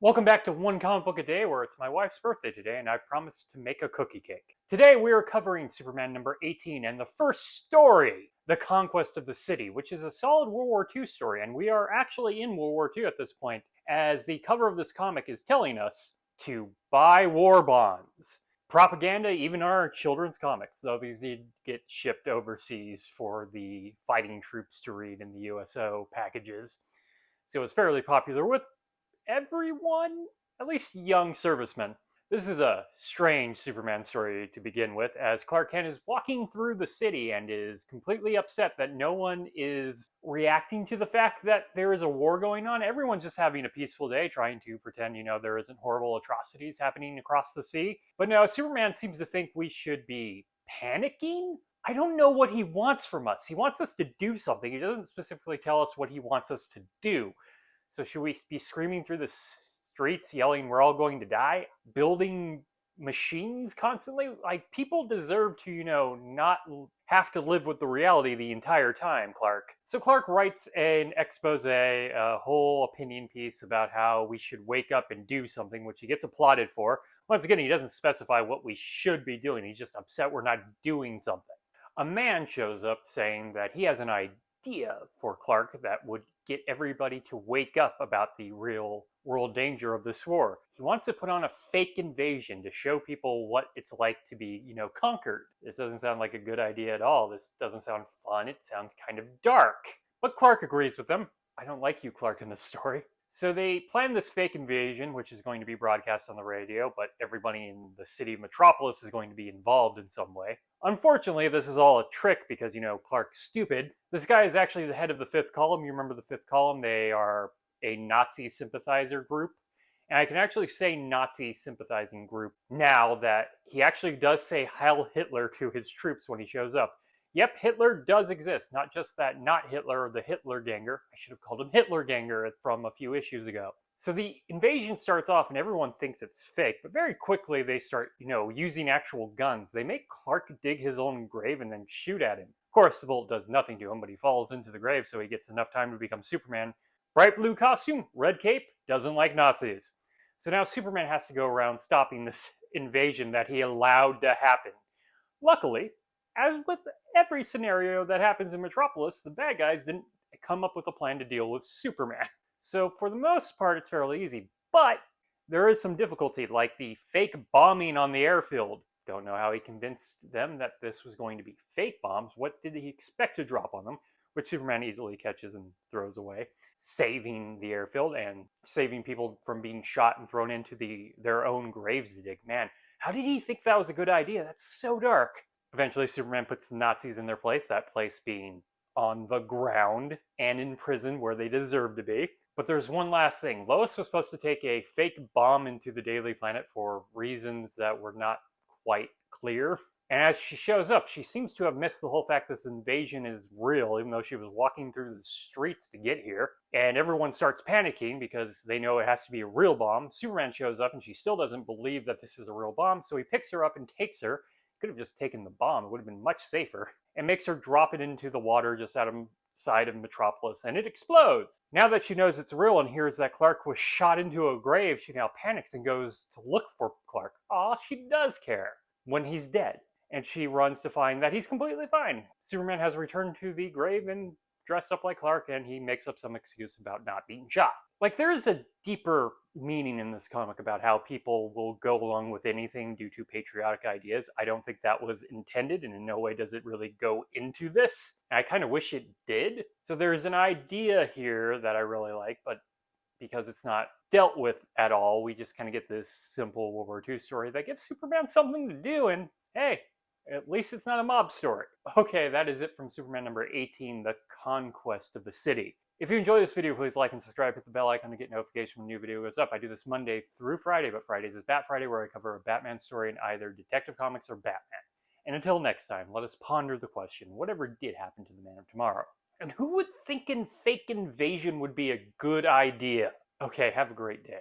Welcome back to One Comic Book a Day, where it's my wife's birthday today, and I promised to make a cookie cake. Today we are covering Superman number 18, and the first story, The Conquest of the City, which is a solid World War II story, and we are actually in World War II at this point, as the cover of this comic is telling us to buy war bonds. Propaganda, even our children's comics, though these need to get shipped overseas for the fighting troops to read in the USO packages. So it's fairly popular with everyone, at least young servicemen. This is a strange Superman story to begin with, as Clark Kent is walking through the city and is completely upset that no one is reacting to the fact that there is a war going on. Everyone's just having a peaceful day, trying to pretend, there isn't horrible atrocities happening across the sea. But no, Superman seems to think we should be panicking? I don't know what he wants from us. He wants us to do something. He doesn't specifically tell us what he wants us to do. So should we be screaming through the streets, yelling, "We're all going to die"? Building machines constantly? Like, people deserve to, not have to live with the reality the entire time, Clark. So Clark writes an expose, a whole opinion piece about how we should wake up and do something, which he gets applauded for. Once again, he doesn't specify what we should be doing. He's just upset we're not doing something. A man shows up saying that he has an idea for Clark that would get everybody to wake up about the real world danger of this war. He wants to put on a fake invasion to show people what it's like to be, conquered. This doesn't sound like a good idea at all. This doesn't sound fun. It sounds kind of dark. But Clark agrees with them. I don't like you, Clark, in this story. So they plan this fake invasion, which is going to be broadcast on the radio, but everybody in the city of Metropolis is going to be involved in some way. Unfortunately, this is all a trick because, Clark's stupid. This guy is actually the head of the Fifth Column. You remember the Fifth Column? They are a Nazi sympathizer group. And I can actually say Nazi sympathizing group now that he actually does say Heil Hitler to his troops when he shows up. Yep, Hitler does exist, not just that not Hitler, the Hitlerganger. I should have called him Hitlerganger from a few issues ago. So the invasion starts off and everyone thinks it's fake, but very quickly they start, using actual guns. They make Clark dig his own grave and then shoot at him. Of course, the bullet does nothing to him, but he falls into the grave so he gets enough time to become Superman. Bright blue costume, red cape, doesn't like Nazis. So now Superman has to go around stopping this invasion that he allowed to happen. Luckily, as with every scenario that happens in Metropolis, the bad guys didn't come up with a plan to deal with Superman. So for the most part, it's fairly easy. But there is some difficulty, like the fake bombing on the airfield. Don't know how he convinced them that this was going to be fake bombs. What did he expect to drop on them? Which Superman easily catches and throws away, saving the airfield and saving people from being shot and thrown into their own graves to dig. Man, how did he think that was a good idea? That's so dark. Eventually, Superman puts the Nazis in their place, that place being on the ground and in prison where they deserve to be. But there's one last thing. Lois was supposed to take a fake bomb into the Daily Planet for reasons that were not quite clear. And as she shows up, she seems to have missed the whole fact this invasion is real, even though she was walking through the streets to get here. And everyone starts panicking because they know it has to be a real bomb. Superman shows up and she still doesn't believe that this is a real bomb, so he picks her up and takes her. Could have just taken the bomb, it would have been much safer, and makes her drop it into the water just outside of Metropolis, and it explodes. Now that she knows it's real and hears that Clark was shot into a grave, she now panics and goes to look for Clark. Aw, she does care when he's dead. And she runs to find that he's completely fine. Superman has returned to the grave and dressed up like Clark, and he makes up some excuse about not being shot. Like, there is a deeper meaning in this comic about how people will go along with anything due to patriotic ideas. I don't think that was intended, and in no way does it really go into this. And I kind of wish it did. So there's an idea here that I really like, but because it's not dealt with at all, we just kind of get this simple World War II story that gives Superman something to do, and hey, at least it's not a mob story. Okay, that is it from Superman number 18, The Conquest of the City. If you enjoy this video, please like and subscribe. Hit the bell icon to get notification when a new video goes up. I do this Monday through Friday, but Fridays is Bat Friday, where I cover a Batman story in either Detective Comics or Batman. And until next time, let us ponder the question, whatever did happen to the Man of Tomorrow? And who would think a fake invasion would be a good idea? Okay, have a great day.